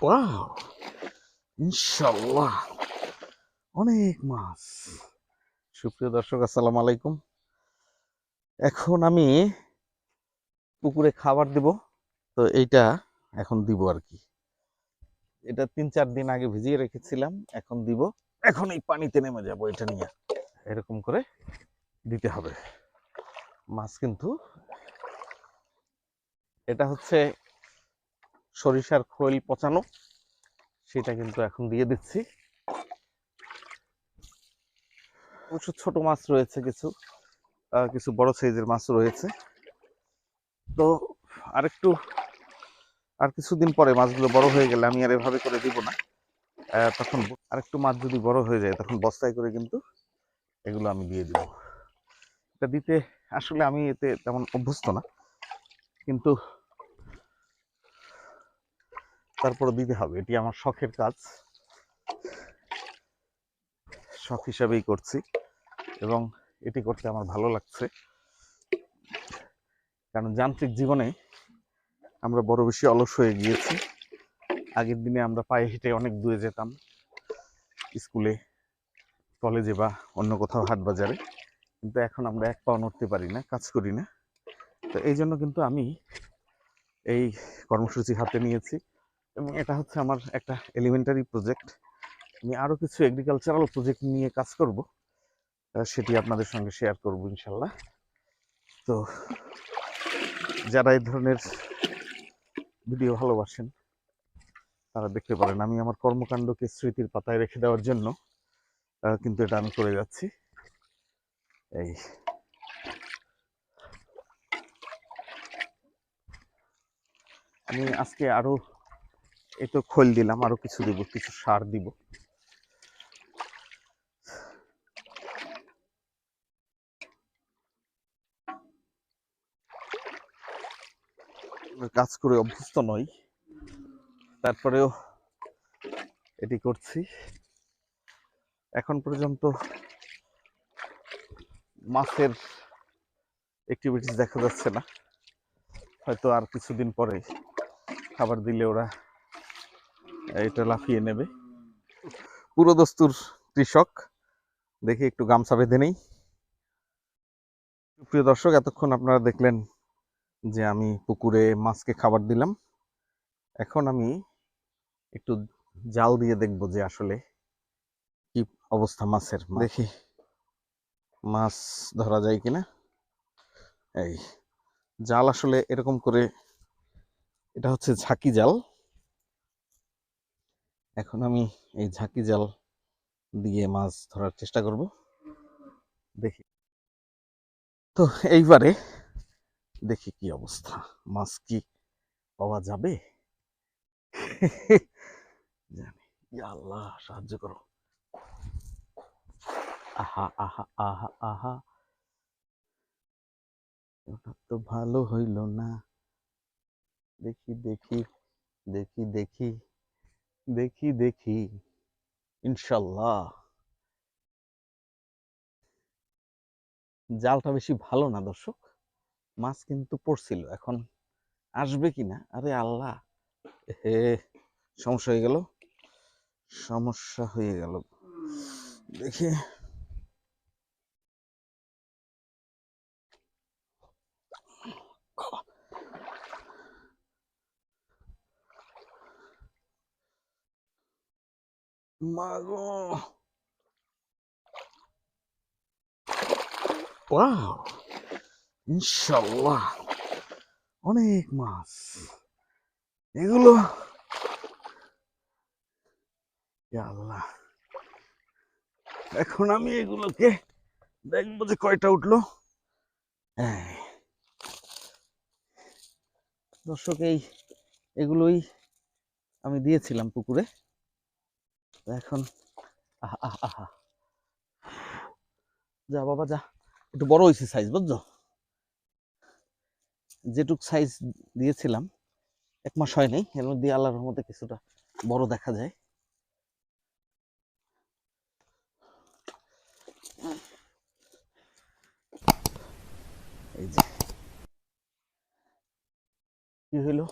Wow, ইনশাল্লাহ অনেক মাছ। সুপ্রিয় দর্শক, আসসালামু আলাইকুম। এখন আমি পুকুরে খাবার দিব, তো এইটা এখন দিব আর কি। এটা 3-4 দিন আগে ভিজিয়ে রেখেছিলাম, এখন দিব। এখন এই পানিতে নেমে যাব, এটা নিয়ে এরকম করে দিতে হবে। মাছ কিন্তু এটা হচ্ছে সরিষার খৈল পচানো, সেটা কিন্তু এখন দিয়ে দিচ্ছি। অবশ্য ছোট মাছ রয়েছে, কিছু কিছু বড় সাইজের মাছ রয়েছে। তো আর কিছুদিন পরে মাছগুলো বড় হয়ে গেলে আমি আর এভাবে করে দিব না। তখন আরেকটু মাছ যদি বড় হয়ে যায়, তখন বস্তায় করে কিন্তু এগুলো আমি দিয়ে দিব। এটা দিতে আসলে আমি এতে তেমন অভ্যস্ত না, কিন্তু তারপরে দিতে হবে। এটি আমার শখের কাজ, শখ হিসাবেই করছি এবং এটি করতে আমার ভালো লাগছে। কারণ যান্ত্রিক জীবনে আমরা বড় বেশি অলস হয়ে গিয়েছি। আগের দিনে আমরা পায়ে হেঁটে অনেক দূরে যেতাম, স্কুলে, কলেজে বা অন্য কোথাও হাট বাজারে, কিন্তু এখন আমরা এক পাও নড়তে পারি না, কাজ করি না। তো এই জন্য কিন্তু আমি এই কর্মসূচি হাতে নিয়েছি এবং এটা হচ্ছে আমার একটা এলিমেন্টারি প্রজেক্ট। আমি আরও কিছু এগ্রিকালচারাল প্রজেক্ট নিয়ে কাজ করব, সেটি আপনাদের সঙ্গে শেয়ার করব ইনশাল্লাহ। তো যারা এই ধরনের ভিডিও ভালোবাসেন তারা দেখতে পারেন। আমি আমার কর্মকাণ্ডকে স্মৃতির পাতায় রেখে দেওয়ার জন্য কিন্তু এটা আমি করে যাচ্ছি। এই আমি আজকে আরো এই তো খোল দিলাম, আরো কিছু দিব, কিছু সার দিব। কাজ করে অভ্যস্ত নই, তারপরেও এটি করছি। এখন পর্যন্ত মাছের অ্যাক্টিভিটিস দেখা যাচ্ছে না, হয়তো আর কিছুদিন পরে খাবার দিলে ওরা এটা লাফিয়ে নেবে। পুরো দস্তুর কৃষক, দেখি একটু গামছা বেঁধে নেই। প্রিয় দর্শক, এতক্ষণ আপনারা দেখলেন যে আমি পুকুরে মাছকে খাবার দিলাম। এখন আমি একটু জাল দিয়ে দেখব যে আসলে কি অবস্থা মাছের। দেখি মাছ ধরা যায় কিনা। এই জাল আসলে এরকম করে, এটা হচ্ছে ঝাঁকি জাল। এখন আমি এই ঝাঁকি জাল দিয়ে মাছ ধরার চেষ্টা করব, দেখি। তো এইবারে দেখি কি অবস্থা, মাছ কি পাওয়া যাবে। জানি, ইয়া আল্লাহ সাহায্য করো। আহা আহা আহা আহা, ওটা তো ভালো হইল না। দেখি দেখি দেখি দেখি দেখি দেখি, ইনশাল্লাহ। জালটা বেশি ভালো না দর্শক, মাছ কিন্তু পড়ছিল, এখন আসবে কিনা। আরে আল্লাহ, হে, সমস্যা হয়ে গেল, সমস্যা হয়ে গেল। দেখি মাগো, ওয়াও, ইনশাল্লাহ অনেক মাছ। এগুলো ইয়া আল্লাহ, এখন আমি এগুলোকে দেখবো যে কয়টা উঠলো। দর্শক, এগুলোই আমি দিয়েছিলাম পুকুরে। এখন আহা আহা আহা, যা বাবা যা, একটু বড় হয়েছে সাইজ, বুঝছো? যেটুক সাইজ দিয়েছিলাম 1 মাস হয় নাই, এর মধ্যে আল্লাহর রহমতে কিছুটা বড় দেখা যায়। এই যে কি হইলো,